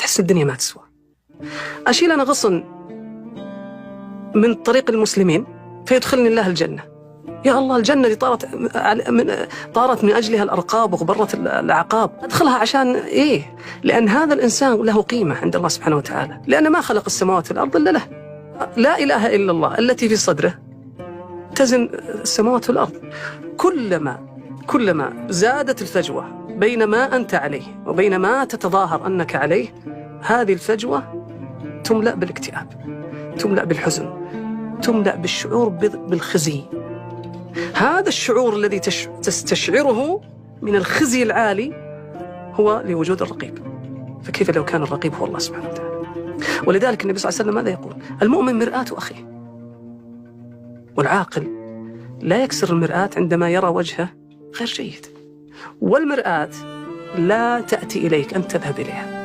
تحس الدنيا ما تسوى. أشيل أنا غصن من طريق المسلمين فيدخلني الله الجنة. يا الله، الجنة دي طارت من أجلها الأرقاب وغبرت الأعقاب، أدخلها عشان إيه؟ لأن هذا الإنسان له قيمة عند الله سبحانه وتعالى، لأن ما خلق السماوات والأرض إلا له. لا إله إلا الله التي في صدره تزن السماوات والأرض. كلما زادت الفجوة بين ما أنت عليه وبين ما تتظاهر أنك عليه، هذه الفجوة تملأ بالاكتئاب، تملأ بالحزن، تملأ بالشعور بالخزي. هذا الشعور الذي تستشعره من الخزي العالي هو لوجود الرقيب، فكيف لو كان الرقيب هو الله سبحانه وتعالى؟ ولذلك النبي صلى الله عليه وسلم ماذا يقول؟ المؤمن مرآة أخيه، والعاقل لا يكسر المرآة عندما يرى وجهه غير جيد، والمرآة لا تأتي إليك أن تذهب إليها.